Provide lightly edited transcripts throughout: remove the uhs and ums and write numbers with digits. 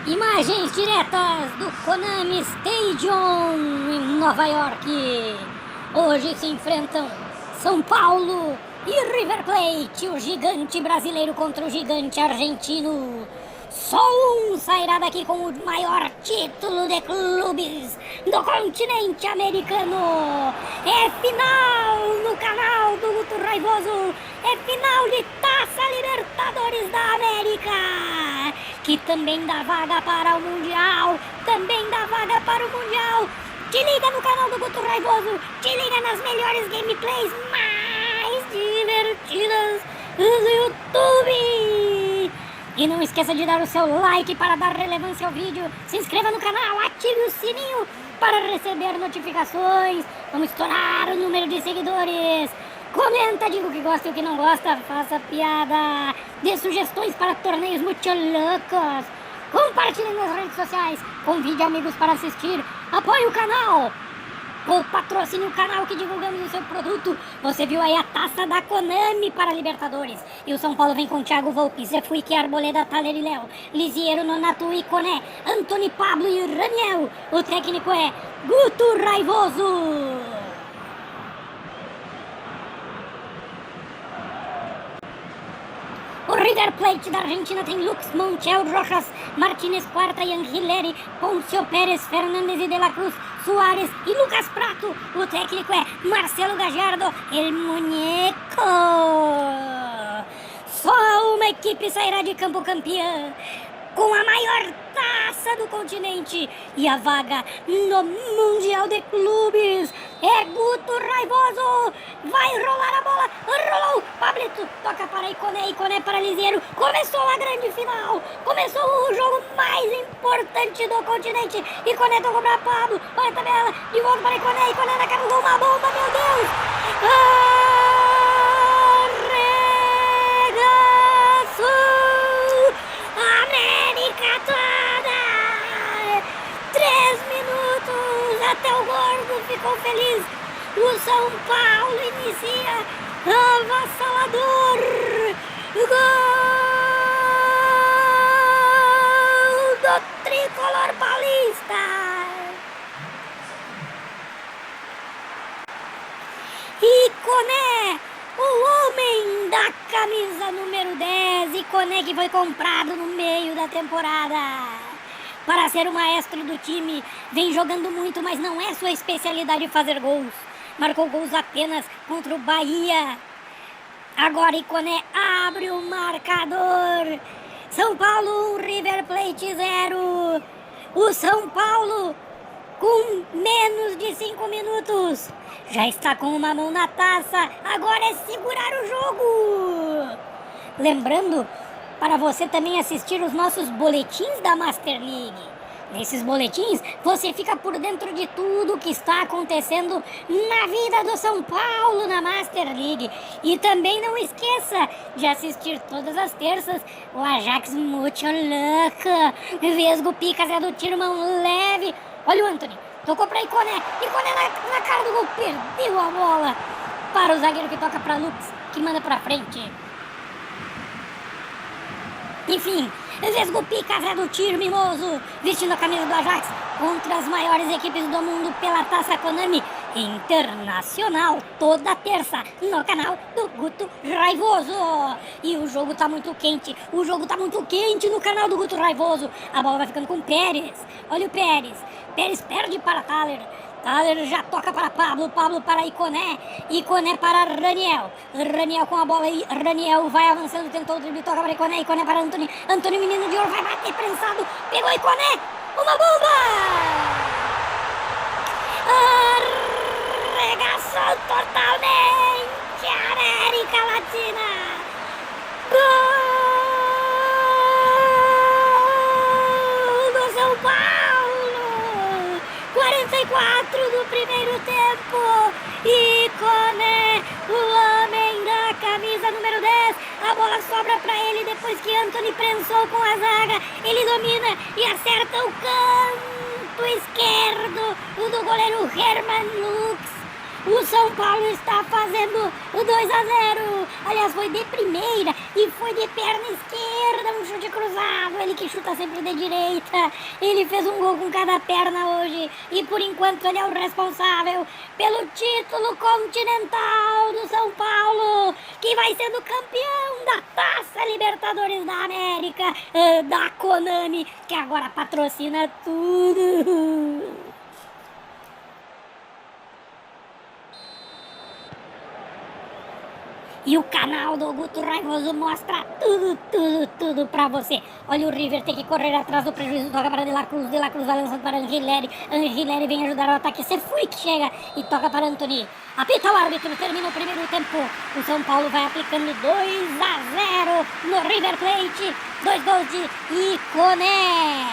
Imagens diretas do Konami Stadium em Nova York. Hoje se enfrentam São Paulo e River Plate, o gigante brasileiro contra o gigante argentino. Só um sairá daqui com o maior título de clubes do continente americano. É final no canal do Guto Raivoso. É final de Taça Libertadores da América, que também dá vaga para o Mundial. Te liga no canal do Guto Raivoso. Te liga nas melhores gameplays mais divertidas do YouTube. E não esqueça de dar o seu like para dar relevância ao vídeo. Se inscreva no canal, ative o sininho para receber notificações. Vamos estourar o número de seguidores. Comenta, diga o que gosta e o que não gosta. Faça piada. Dê sugestões para torneios muito loucos. Compartilhe nas redes sociais. Convide amigos para assistir. Apoie o canal. Ou patrocine o canal que divulgamos o seu produto. Você viu aí a taça da Konami para Libertadores. E o São Paulo vem com Thiago Volpi, Zefuique, Arboleda, Thaler e Léo, Lisiero, Nonato e Coné, Antony, Pablo e Raniel. O técnico é Guto Raivoso. O River Plate da Argentina tem Lux, Montiel, Rojas, Martínez, Quarta, Angileri, Poncio Pérez, Fernandes e De La Cruz, Suárez e Lucas Prato. O técnico é Marcelo Gallardo, El Muñeco. Só uma equipe sairá de campo campeã com a maior taça do continente e a vaga no Mundial de Clubes. É Guto Raivoso. Vai rolar a bola. Rolou. Pablito toca para Iconé. Iconé para Lisiero. Começou a grande final. Começou o jogo mais importante do continente. Iconé tocou para Pablo. Olha a tabela. De volta para Iconé. Iconé na cara do uma bomba. Meu Deus. América toda! 3 minutos até o gordo ficou feliz. O São Paulo inicia avassalador. Gol do tricolor paulista. Iconé, o homem da camisa número 10, Iconé, que foi comprado no meio da temporada para ser o maestro do time. Vem jogando muito, mas não é sua especialidade fazer gols. Marcou gols apenas contra o Bahia. Agora Iconé abre o marcador. São Paulo 1, River Plate 0. O São Paulo, com menos de 5 minutos, já está com uma mão na taça. Agora é segurar o jogo. Lembrando para você também assistir os nossos boletins da Master League. Nesses boletins você fica por dentro de tudo que está acontecendo na vida do São Paulo na Master League. E também não esqueça de assistir todas as terças o Ajax muito louco. Vesgo Picas é do tiro mão leve. Olha o Antony. Tocou para Iconé. Iconé na cara do gol. Perdeu a bola para o zagueiro que toca para Lux, que manda para frente. Enfim, Vesgo Picas é do tiro mimoso, vestindo a camisa do Ajax contra as maiores equipes do mundo pela Taça Konami Internacional, toda terça no canal do Guto Raivoso. E o jogo tá muito quente, no canal do Guto Raivoso. A bola vai ficando com o Pérez. Olha o Pérez. Pérez perde para Thaler. Thaler já toca para Pablo. Pablo para Iconé. Iconé para Raniel. Raniel com a bola aí. Raniel vai avançando, tentou o drible, toca para Iconé. Iconé para Antony. Antony, menino de ouro, vai bater prensado. Pegou Iconé. Uma bomba! Arregaçou totalmente a América Latina. Gol do São Paulo. 44 do primeiro tempo. Iconé, o homem da camisa número 10. A bola sobra para ele depois que Antony prensou com a zaga. Ele domina e acerta o canto esquerdo do goleiro Herman Lux. O São Paulo está fazendo o 2-0. Aliás, foi de primeira e foi de perna esquerda, um chute cruzado. Ele que chuta sempre de direita. Ele fez um gol com cada perna hoje e por enquanto ele é o responsável pelo título continental do São Paulo, que vai sendo campeão da Taça Libertadores da América, da Konami, que agora patrocina tudo. E o canal do Guto Raivoso mostra tudo pra você. Olha o River tem que correr atrás do prejuízo, toca para De La Cruz vai lançando para Angileri vem ajudar o ataque, Sefui que chega e toca para Antony. Apita o árbitro, termina o primeiro tempo. O São Paulo vai aplicando 2-0 no River Plate, 2 gols de Iconé.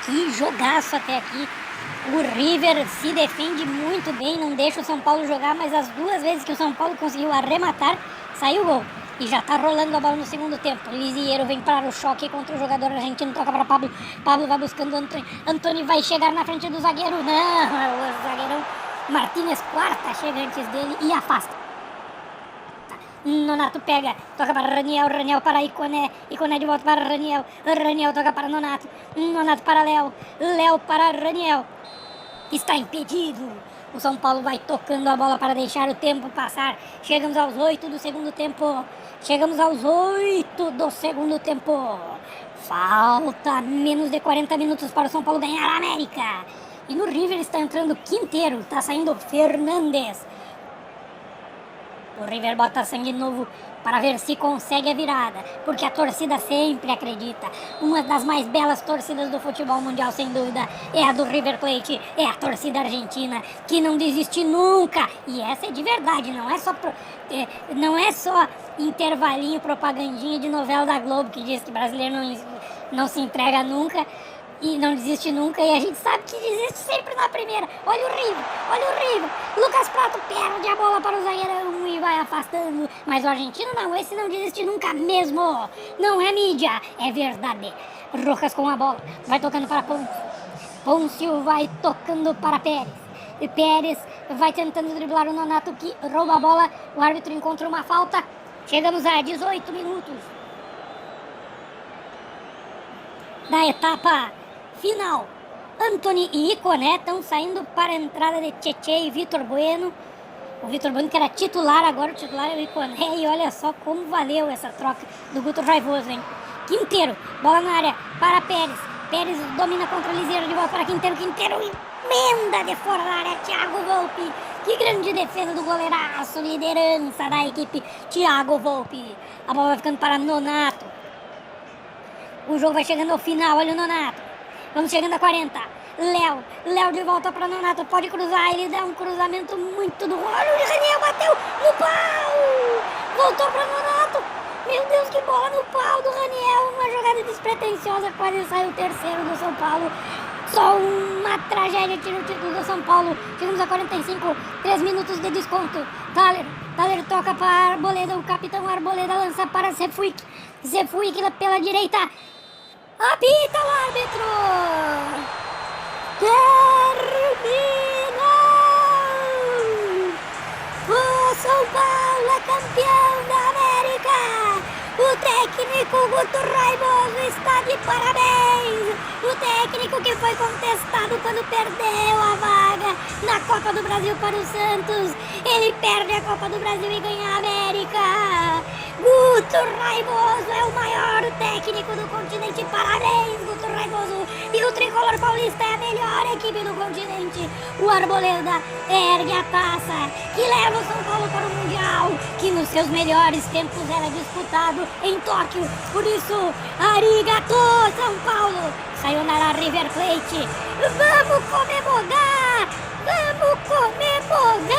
Que jogaço até aqui. O River se defende muito bem, não deixa o São Paulo jogar, mas as 2 vezes que o São Paulo conseguiu arrematar, saiu o gol. E já tá rolando a bola no segundo tempo. Lisieiro vem para o choque contra o jogador argentino, toca para Pablo. Pablo vai buscando Antony. Antony vai chegar na frente do zagueiro. Não, o zagueirão Martínez quarta chega antes dele e afasta. Nonato pega, toca para Raniel para Iconé de volta para Raniel toca para Nonato para Léo para Raniel. Está impedido. O São Paulo vai tocando a bola para deixar o tempo passar. Chegamos aos 8 do segundo tempo. Falta menos de 40 minutos para o São Paulo ganhar a América. E no River está entrando Quinteiro, está saindo Fernandes. O River bota sangue novo para ver se consegue a virada, porque a torcida sempre acredita. Uma das mais belas torcidas do futebol mundial, sem dúvida, é a do River Plate, é a torcida argentina, que não desiste nunca. E essa é de verdade, não é só intervalinho, propagandinha de novela da Globo, que diz que brasileiro não se entrega nunca. E não desiste nunca, e a gente sabe que desiste sempre na primeira. Olha o River. Lucas Prato perde a bola para o zagueirão e vai afastando. Mas o argentino não, esse não desiste nunca mesmo. Não é mídia, é verdade. Rojas com a bola, vai tocando para Pôncio. Pôncio vai tocando para Pérez. E Pérez vai tentando driblar o Nonato, que rouba a bola. O árbitro encontra uma falta. Chegamos a 18 minutos da etapa final. Antony e Iconé estão saindo para a entrada de Tietê e Vitor Bueno. O Vitor Bueno que era titular, agora o titular é o Iconé. E olha só como valeu essa troca do Guto Raivoso, hein? Quinteiro, bola na área para Pérez. Pérez domina contra Lisieiro, de volta para Quinteiro emenda de fora da área, Thiago Volpi. Que grande defesa do goleiraço, liderança da equipe Thiago Volpi. A bola vai ficando para Nonato. O jogo vai chegando ao final, olha o Nonato. Vamos chegando a 40. Léo de volta para Nonato, pode cruzar, ele dá um cruzamento muito duro. Olha o Raniel, bateu no pau! Voltou para Nonato. Meu Deus, que bola no pau do Raniel. Uma jogada despretensiosa, quase saiu o terceiro do São Paulo. Só uma tragédia tira o título do São Paulo. Chegamos a 45, 3 minutos de desconto. Thaler toca para Arboleda, o capitão Arboleda lança para Sefui pela direita. Apita o árbitro! Termina! O São Paulo é campeão da América! O técnico Guto Raivoso está de parabéns! O técnico que foi contestado quando perdeu a vaga na Copa do Brasil para o Santos. Ele perde a Copa do Brasil e ganha a América! Guto Raivoso é o maior técnico do continente. Parabéns, Guto Raivoso. E o Tricolor Paulista é a melhor equipe do continente. O Arboleda ergue a taça que leva o São Paulo para o Mundial, que nos seus melhores tempos era disputado em Tóquio. Por isso, arigato, São Paulo. Sayonara, River Plate. Vamos comemorar! Vamos comemorar!